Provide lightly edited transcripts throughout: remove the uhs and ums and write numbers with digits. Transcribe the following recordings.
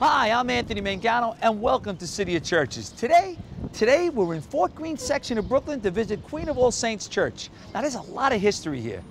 Hi, I'm Anthony Mangano, and welcome to City of Churches. Today we're in Fort Greene section of Brooklyn to visit Queen of All Saints Church. Now, there's a lot of history here.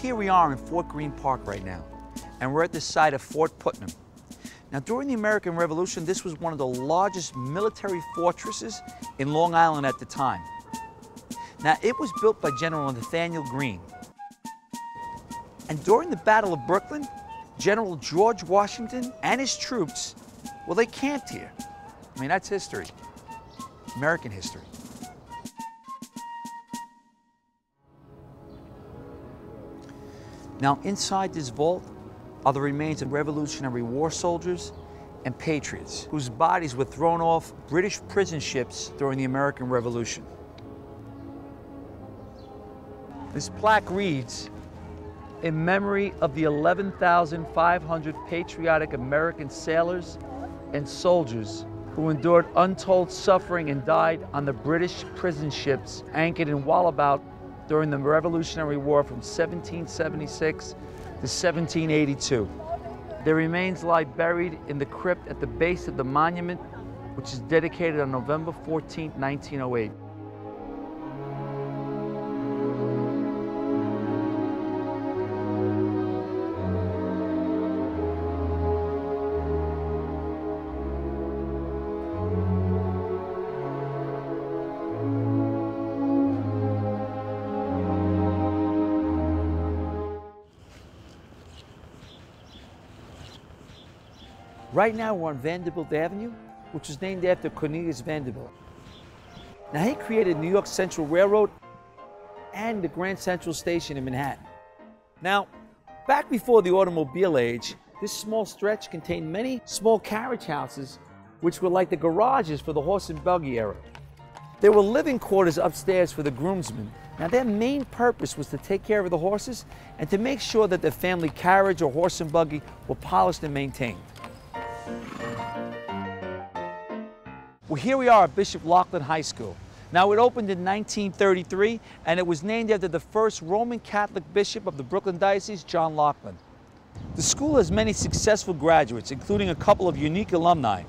Here we are in Fort Greene Park right now, and we're at the site of Fort Putnam. Now, during the American Revolution, this was one of the largest military fortresses in Long Island at the time. Now, it was built by General Nathaniel Greene. And during the Battle of Brooklyn, General George Washington and his troops, well, they camped here. I mean, that's history, American history. Now, inside this vault are the remains of Revolutionary War soldiers and patriots whose bodies were thrown off British prison ships during the American Revolution. This plaque reads, "In memory of the 11,500 patriotic American sailors and soldiers who endured untold suffering and died on the British prison ships anchored in Wallabout during the Revolutionary War from 1776 to 1782. Their remains lie buried in the crypt at the base of the monument, which is dedicated on November 14, 1908. Right now we're on Vanderbilt Avenue, which was named after Cornelius Vanderbilt. Now, he created New York Central Railroad and the Grand Central Station in Manhattan. Now, back before the automobile age, this small stretch contained many small carriage houses, which were like the garages for the horse and buggy era. There were living quarters upstairs for the groomsmen. Now, their main purpose was to take care of the horses and to make sure that their family carriage or horse and buggy were polished and maintained. Well, here we are at Bishop Lachlan High School. Now, it opened in 1933, and it was named after the first Roman Catholic bishop of the Brooklyn Diocese, John Lachlan. The school has many successful graduates, including a couple of unique alumni.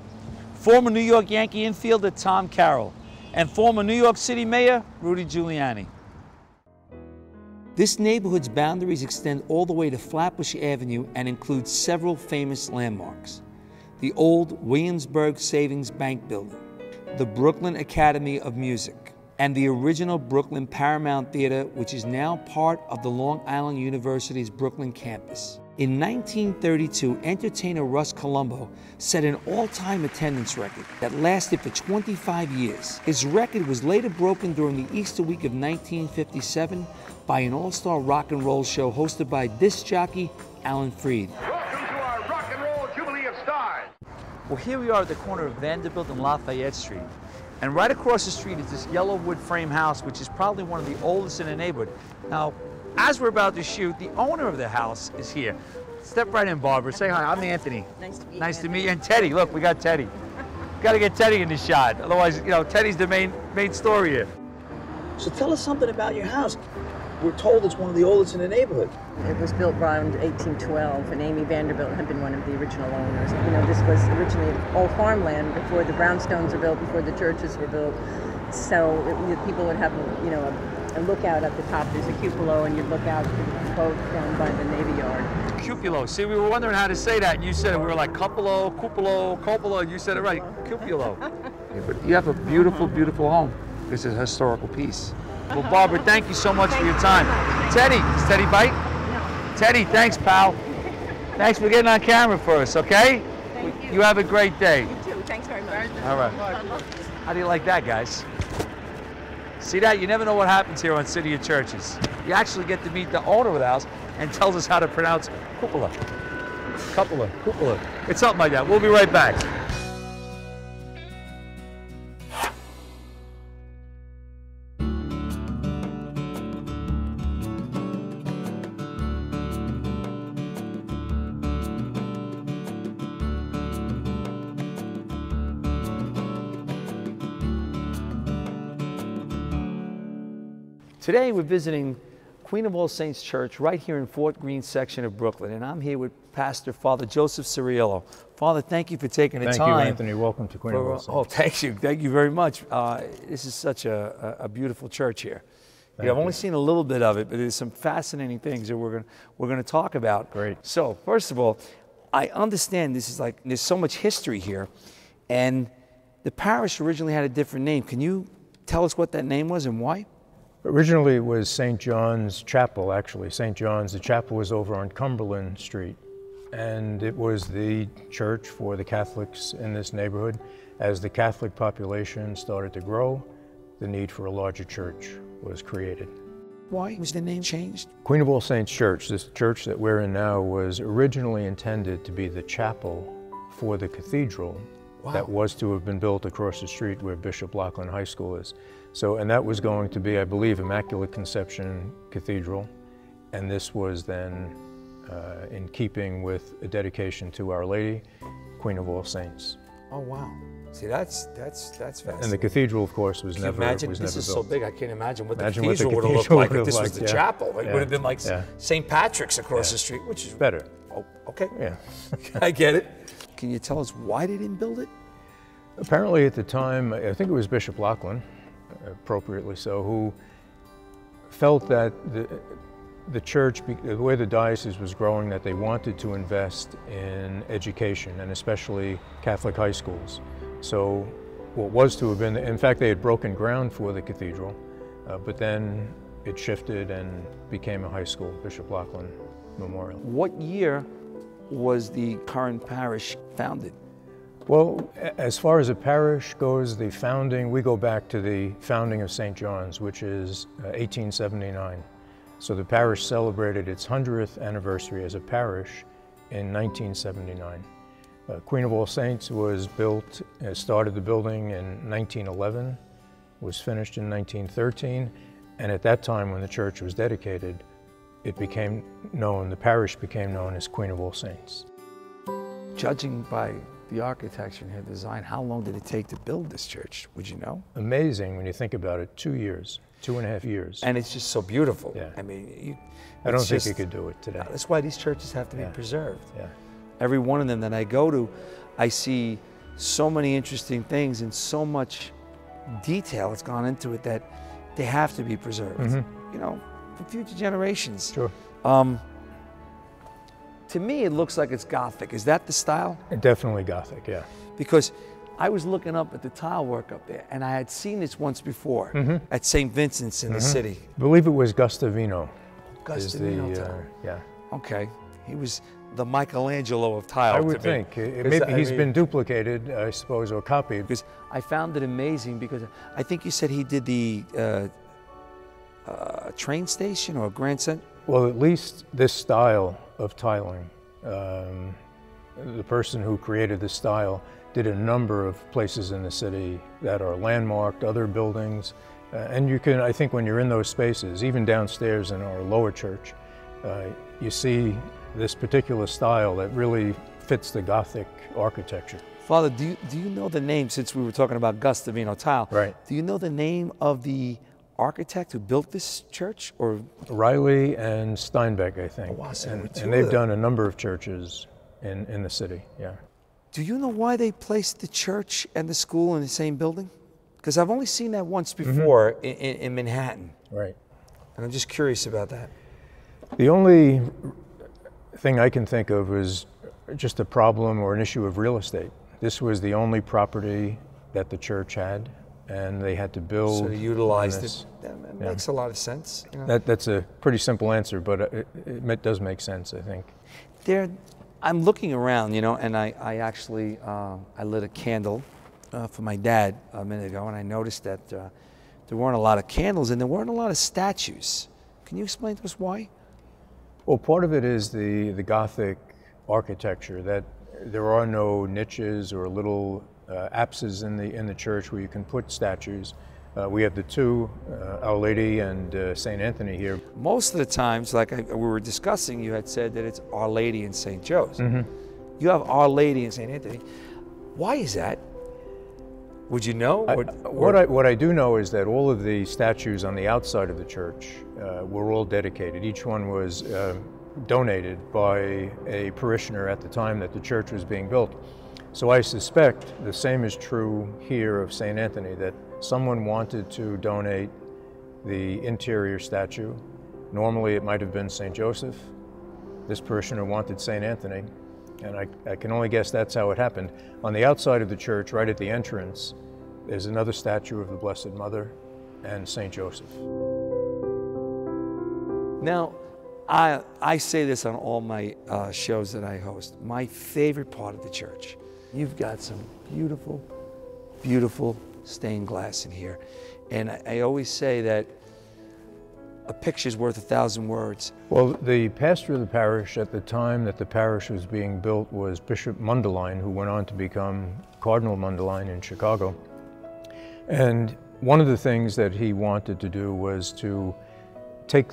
Former New York Yankee infielder Tom Carroll, and former New York City Mayor Rudy Giuliani. This neighborhood's boundaries extend all the way to Flatbush Avenue and include several famous landmarks. The old Williamsburg Savings Bank building, the Brooklyn Academy of Music, and the original Brooklyn Paramount Theater, which is now part of the Long Island University's Brooklyn campus. In 1932, entertainer Russ Colombo set an all-time attendance record that lasted for 25 years. His record was later broken during the Easter week of 1957 by an all-star rock and roll show hosted by disc jockey Alan Freed. Well, here we are at the corner of Vanderbilt and Lafayette Street. And right across the street is this yellow wood frame house, which is probably one of the oldest in the neighborhood. Now, as we're about to shoot, the owner of the house is here. Step right in, Barbara. Say hi. I'm Anthony. Nice to meet you. Nice to meet you. And Teddy. Look, we got Teddy. Got to get Teddy in the shot. Otherwise, you know, Teddy's the main story here. So tell us something about your house. We're told it's one of the oldest in the neighborhood. It was built around 1812, and Amy Vanderbilt had been one of the original owners. You know, this was originally all farmland before the brownstones were built, before the churches were built. So people would have, you know, a lookout at the top. There's a cupola, and you'd look out to the boat down by the Navy Yard. Cupola. See, we were wondering how to say that, and you said it. We were like cupola, cupola, and you said it right. Cupola. Yeah, but you have a beautiful, beautiful home. This is a historical piece. Well, Barbara, thank you so much for your time. Teddy, is Teddy bite? No. Teddy, thanks, pal. Thanks for getting on camera for us, okay? Thank you. You have a great day. You too. Thanks very much. All right. How do you like that, guys? See that? You never know what happens here on City of Churches. You actually get to meet the owner of the house and tells us how to pronounce cupola. Cupola. It's something like that. We'll be right back. Today we're visiting Queen of All Saints Church right here in Fort Greene section of Brooklyn, and I'm here with Pastor Father Joseph Cirillo. Father, thank you for taking the time. Thank you, Anthony. Welcome to Queen of All Saints. Oh, thank you very much. This is such a beautiful church here. I've only seen a little bit of it, but there's some fascinating things that we're going to talk about. Great. So, first of all, I understand this is like there's so much history here, and the parish originally had a different name. Can you tell us what that name was and why? Originally it was St. John's Chapel, actually. St. John's, the chapel was over on Cumberland Street, and it was the church for the Catholics in this neighborhood. As the Catholic population started to grow, the need for a larger church was created. Why was the name changed? Queen of All Saints Church, this church that we're in now, was originally intended to be the chapel for the cathedral that was to have been built across the street where Bishop Lachlan High School is. So, and that was going to be, I believe, Immaculate Conception Cathedral, and this was then in keeping with a dedication to Our Lady, Queen of All Saints. Oh wow! See, that's fascinating. And the cathedral, of course, was never built. This is so big. I can't imagine what the Imagine cathedral what the would have looked cathedral like would if this have was the looked, chapel. It would have been like St. Patrick's across the street, which is better. Oh, okay. Yeah. I get it. Can you tell us why they didn't build it? Apparently at the time, I think it was Bishop Lachlan, appropriately so, who felt that the church, the way the diocese was growing, that they wanted to invest in education, and especially Catholic high schools. So what was to have been, in fact, they had broken ground for the cathedral, but then it shifted and became a high school, Bishop Lachlan Memorial. What year was the current parish founded? Well, as far as a parish goes, the founding, we go back to the founding of St. John's, which is 1879. So the parish celebrated its 100th anniversary as a parish in 1979. Queen of All Saints was built, started the building in 1911, was finished in 1913, and at that time when the church was dedicated, it became known, the parish became known as Queen of All Saints. Judging by the architecture and her design, how long did it take to build this church? Would you know? Amazing when you think about it, 2 years, 2.5 years. And it's just so beautiful. Yeah. I mean, I don't think you could do it today. That's why these churches have to be preserved. Yeah. Every one of them that I go to, I see so many interesting things and so much detail that's gone into it that they have to be preserved, you know, for future generations. Sure. To me, it looks like it's Gothic. Is that the style? Definitely Gothic, yeah. Because I was looking up at the tile work up there, and I had seen this once before at St. Vincent's in the city. I believe it was Gustavino. Gustavino tile. Yeah. Okay. He was the Michelangelo of tile. I would think. Maybe he's been duplicated, I suppose, or copied. Because I found it amazing because I think you said he did the train station or Grand Central? Well, at least this style of tiling. The person who created this style did a number of places in the city that are landmarked, other buildings. And you can, I think when you're in those spaces, even downstairs in our lower church, you see this particular style that really fits the Gothic architecture. Father, do you know the name, since we were talking about Gustavino tile? Right. Do you know the name of the architect who built this church? Or Riley and Steinbeck, I think. Oh, wow, so and they've done a number of churches in the city, yeah. Do you know why they placed the church and the school in the same building? Because I've only seen that once before in Manhattan. Right. And I'm just curious about that. The only thing I can think of is just a problem or an issue of real estate. This was the only property that the church had, and they had to build. So they utilized it. That makes a lot of sense. You know? That's a pretty simple answer, but it does make sense, I think. I'm looking around, you know, and I actually I lit a candle for my dad a minute ago, and I noticed that there weren't a lot of candles and there weren't a lot of statues. Can you explain to us why? Well, part of it is the Gothic architecture, that there are no niches or little apses in the church where you can put statues. We have the two, Our Lady and St. Anthony here. Most of the times, like we were discussing, you had said that it's Our Lady and St. Joe's. You have Our Lady and St. Anthony. Why is that? Would you know? What I do know is that all of the statues on the outside of the church were all dedicated. Each one was donated by a parishioner at the time that the church was being built. So I suspect the same is true here of St. Anthony, that someone wanted to donate the interior statue. Normally it might have been St. Joseph. This parishioner wanted St. Anthony, and I can only guess that's how it happened. On the outside of the church, right at the entrance, there's another statue of the Blessed Mother and St. Joseph. Now, I say this on all my shows that I host. My favorite part of the church, you've got some beautiful, beautiful stained glass in here. And I always say that a picture's worth 1,000 words. Well, the pastor of the parish at the time that the parish was being built was Bishop Mundelein, who went on to become Cardinal Mundelein in Chicago. And one of the things that he wanted to do was to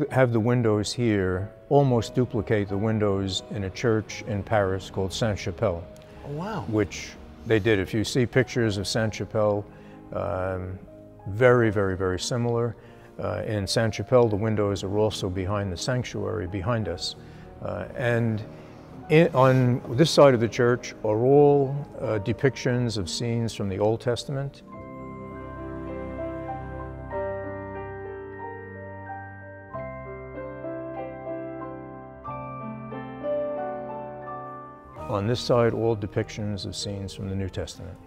have the windows here almost duplicate the windows in a church in Paris called Sainte-Chapelle. Oh, wow. Which they did. If you see pictures of Sainte-Chapelle, very, very, very similar. In Sainte-Chapelle, the windows are also behind the sanctuary behind us. On this side of the church are all depictions of scenes from the Old Testament. On this side, all depictions of scenes from the New Testament.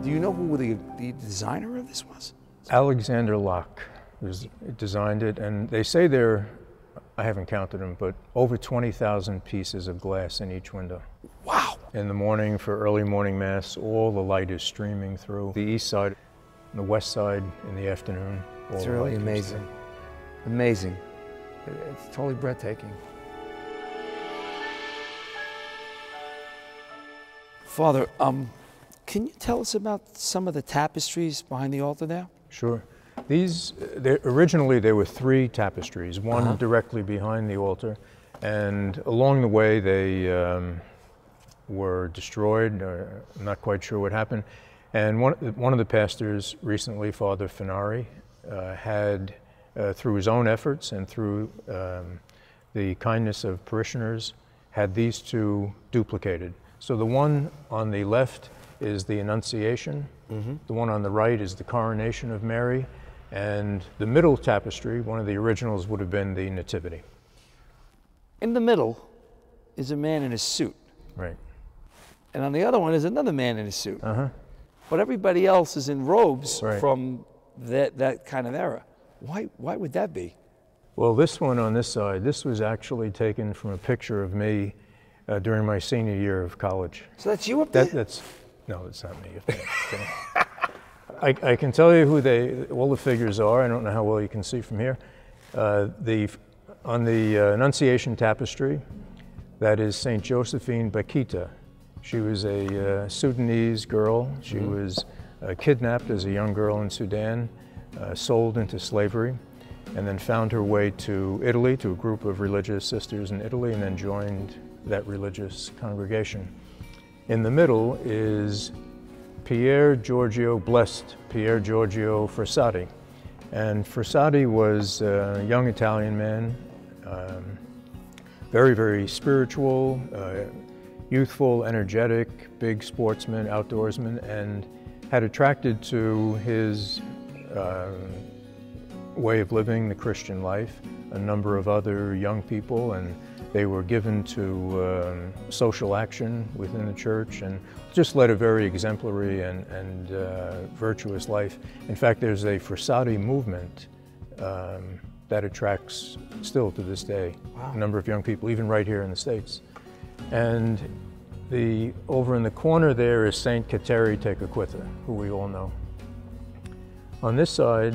Do you know who the designer of this was? Alexander Locke designed it, and they say there, I haven't counted them, but over 20,000 pieces of glass in each window. Wow! In the morning for early morning mass, all the light is streaming through. The east side, the west side in the afternoon. It's really amazing. Amazing. It's totally breathtaking. Father, can you tell us about some of the tapestries behind the altar there? Sure. Originally there were 3 tapestries, one directly behind the altar, and along the way they were destroyed. I'm not quite sure what happened. And one of the pastors recently, Father Finari, had, through his own efforts and through the kindness of parishioners, had these 2 duplicated. So the one on the left is the Annunciation, the one on the right is the Coronation of Mary, and the middle tapestry, one of the originals, would have been the Nativity. In the middle is a man in a suit. Right. And on the other one is another man in a suit. But everybody else is in robes from that kind of era. Why would that be? Well, this one on this side, this was actually taken from a picture of me during my senior year of college. So that's you up there? No, it's not me. I can tell you who all the figures are. I don't know how well you can see from here. On the Annunciation tapestry, that is St. Josephine Paquita. She was a Sudanese girl. She was kidnapped as a young girl in Sudan, sold into slavery, and then found her way to Italy, to a group of religious sisters in Italy, and then joined that religious congregation. In the middle is Pierre Giorgio, blessed Pierre Giorgio Frassati. And Frassati was a young Italian man, very, very spiritual, youthful, energetic, big sportsman, outdoorsman, and had attracted to his way of living the Christian life a number of other young people, and they were given to social action within the church and just led a very exemplary and virtuous life. In fact, there's a Frassati movement that attracts still to this day a number of young people, even right here in the States. And over in the corner there is Saint Kateri Tekakwitha, who we all know. On this side,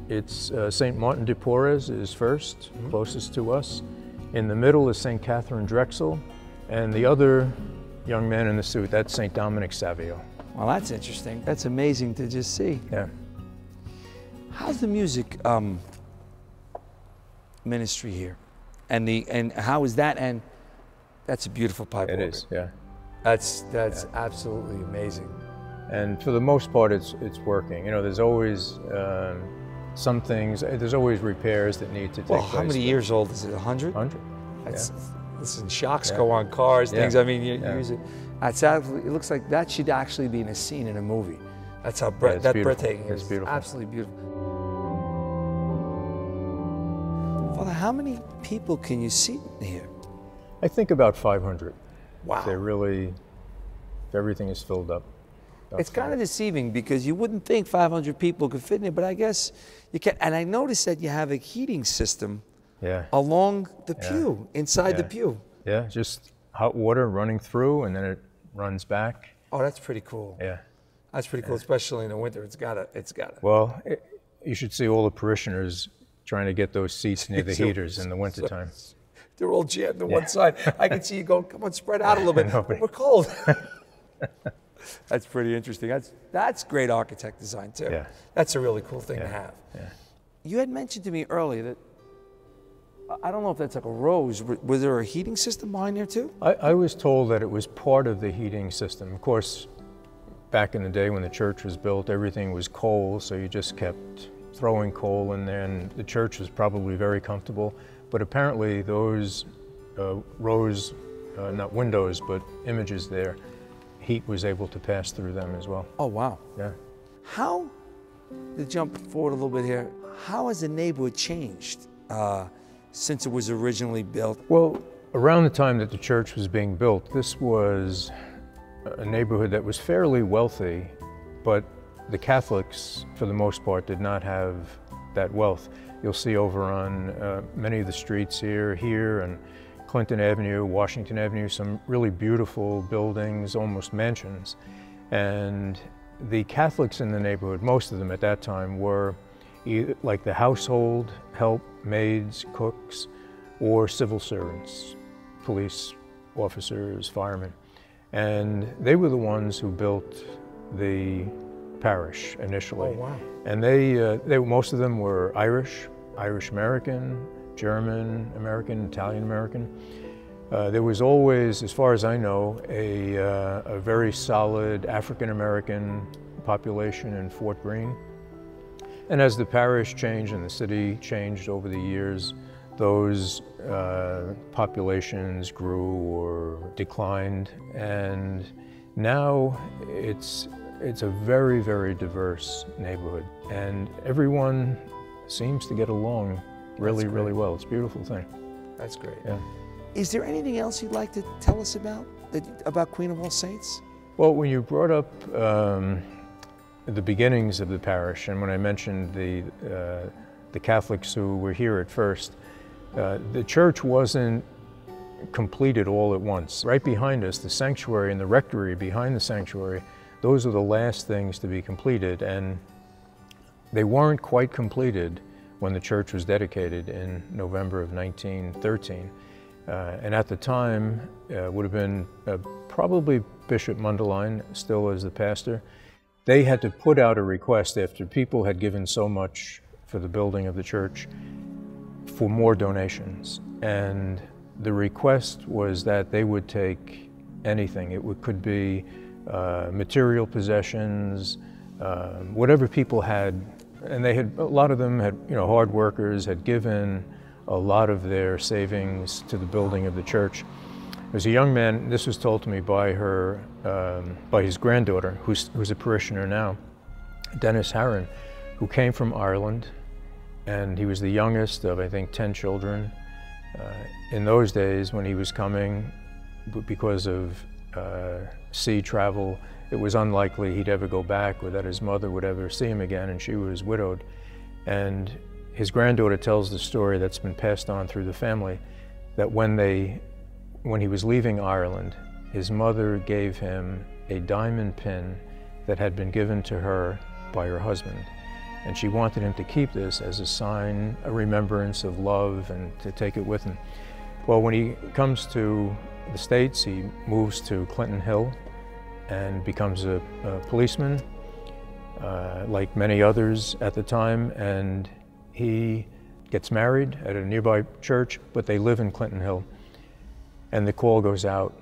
it's Saint Martin de Porres is first, closest to us. In the middle is Saint Catherine Drexel, and the other young man in the suit, that's Saint Dominic Savio. Well, that's interesting. That's amazing to just see. Yeah. How's the music ministry here, and how is that? And that's a beautiful pipe organ. It is, yeah. That's absolutely amazing. And for the most part, it's working. You know, there's always some things. There's always repairs that need to take place. How many years old is it? 100? 100. That's, listen, shocks go on cars, things. I mean, you use it. It looks like that should actually be in a scene in a movie. That's how breathtaking it is. It's beautiful. Absolutely beautiful. Father, how many people can you seat here? I think about 500. Wow. If everything is filled up. It's kind of deceiving because you wouldn't think 500 people could fit in there, but I guess you can. And I noticed that you have a heating system along the pew, inside the pew. Yeah, just hot water running through and then it runs back. Oh, that's pretty cool. Yeah. That's pretty cool, especially in the winter. It's got to. Well, you should see all the parishioners trying to get those seats near the heaters in the wintertime. They're all jammed to one side. I can see you going, come on, spread out a little bit. We're cold. That's pretty interesting. That's great architect design, too. Yeah. That's a really cool thing to have. Yeah. You had mentioned to me earlier that, I don't know if that's like a rose, was there a heating system behind there, too? I was told that it was part of the heating system. Of course, back in the day when the church was built, everything was coal, so you just kept throwing coal in there, and the church was probably very comfortable. But apparently those rows, not windows, but images there, heat was able to pass through them as well. Oh, wow. Yeah. How, to jump forward a little bit here, how has the neighborhood changed since it was originally built? Well, around the time that the church was being built, this was a neighborhood that was fairly wealthy, but the Catholics, for the most part, did not have that wealth. You'll see over on many of the streets here and Clinton Avenue, Washington Avenue, some really beautiful buildings, almost mansions. And the Catholics in the neighborhood, most of them at that time, were either like the household help, maids, cooks, or civil servants, police officers, firemen. And they were the ones who built the parish initially. Oh, wow. And most of them were Irish American, German American, Italian American. There was always, as far as I know, a very solid African American population in Fort Greene. And as the parish changed and the city changed over the years, those populations grew or declined. And now it's a very, very diverse neighborhood. And everyone seems to get along really, really well. It's a beautiful thing. That's great. Yeah. Is there anything else you'd like to tell us about Queen of All Saints? Well, when you brought up the beginnings of the parish, and when I mentioned the Catholics who were here at first, the church wasn't completed all at once. Right behind us, the sanctuary and the rectory behind the sanctuary, those are the last things to be completed, and they weren't quite completed when the church was dedicated in November of 1913. And at the time, would have been probably Bishop Mundelein, still as the pastor. They had to put out a request after people had given so much for the building of the church for more donations. And the request was that they would take anything. Could be material possessions, whatever people had. And a lot of them had, hard workers, had given a lot of their savings to the building of the church. There's a young man, this was told to me by his granddaughter, who's a parishioner now, Dennis Harron, who came from Ireland, and he was the youngest of, I think, 10 children. In those days, when he was coming, because of sea travel, it was unlikely he'd ever go back or that his mother would ever see him again, and she was widowed. And his granddaughter tells the story that's been passed on through the family, that when he was leaving Ireland, his mother gave him a diamond pin that had been given to her by her husband. And she wanted him to keep this as a sign, a remembrance of love, and to take it with him. Well, when he comes to the States, he moves to Clinton Hill and becomes a policeman. like many others at the time, and he gets married at a nearby church, but they live in Clinton Hill. And the call goes out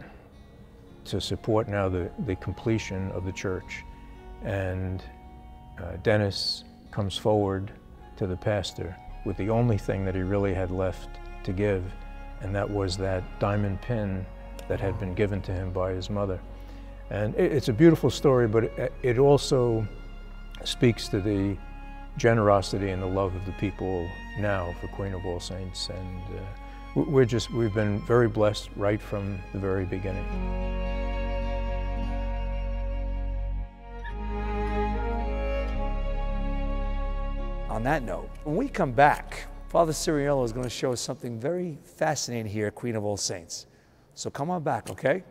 to support now the completion of the church. And Dennis comes forward to the pastor with the only thing that he really had left to give, and that was that diamond pin that had been given to him by his mother. And it's a beautiful story, but it also speaks to the generosity and the love of the people now for Queen of All Saints. And we've been very blessed right from the very beginning. On that note, when we come back, Father Ciriello is going to show us something very fascinating here at Queen of All Saints. So come on back, okay?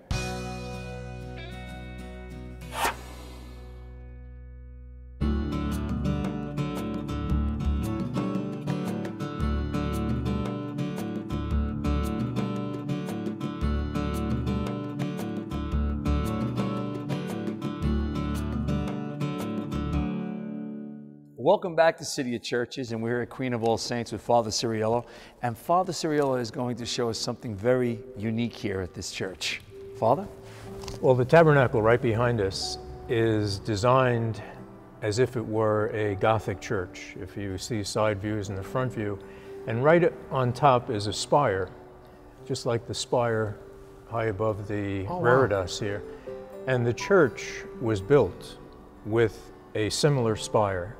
Welcome back to City of Churches, and we're here at Queen of All Saints with Father Ciriello. And Father Ciriello is going to show us something very unique here at this church. Father? Well, the tabernacle right behind us is designed as if it were a Gothic church. If you see side views and the front view, and right on top is a spire, just like the spire high above the reredos here. And the church was built with a similar spire.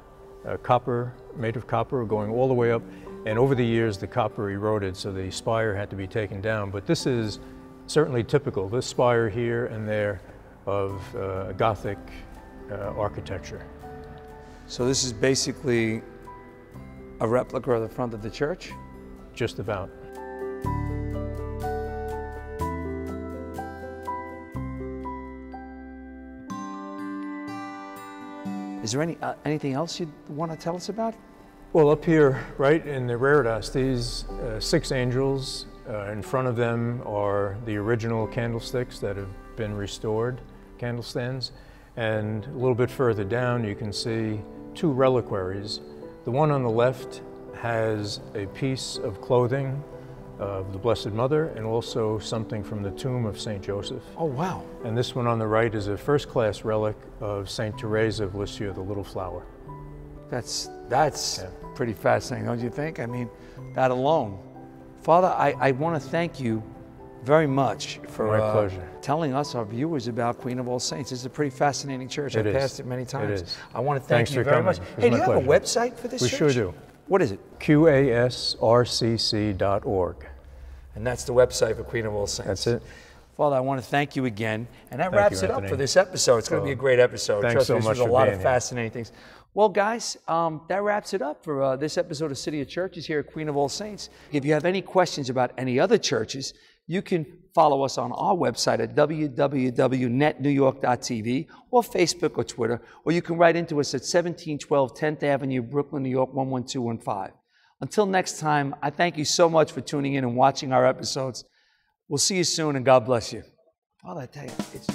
Copper, made of copper, going all the way up, and over the years the copper eroded, so the spire had to be taken down. But this is certainly typical, this spire here and there, of Gothic architecture. So this is basically a replica of the front of the church? Just about. Is there anything else you'd want to tell us about? Well, up here, right in the reredos, these 6 angels, in front of them are the original candlesticks that have been restored, candle stands. And a little bit further down, you can see 2 reliquaries. The one on the left has a piece of clothing of the Blessed Mother and also something from the tomb of St. Joseph. Oh, wow. And this one on the right is a first-class relic of St. Therese of Lisieux, the Little Flower. That's pretty fascinating, don't you think? I mean, that alone. Father, I want to thank you very much for My pleasure. Telling us, our viewers, about Queen of All Saints. It's a pretty fascinating church. I've passed it many times. It is. I want to thank you very much. Hey, do you have a website for this church? We sure do. What is it? QASRCC.org. And that's the website for Queen of All Saints. That's it. Father, I want to thank you again. And that Thank wraps you, it up Anthony. for this episode. It's going to be a great episode. Thanks Trust so me, much there's for a lot being of here. fascinating things. Well, guys, that wraps it up for this episode of City of Churches here at Queen of All Saints. If you have any questions about any other churches, you can follow us on our website at www.netnewyork.tv or Facebook or Twitter, or you can write into us at 1712 10th Avenue, Brooklyn, New York, 11215. Until next time, I thank you so much for tuning in and watching our episodes. We'll see you soon, and God bless you. Father, I tell you, it's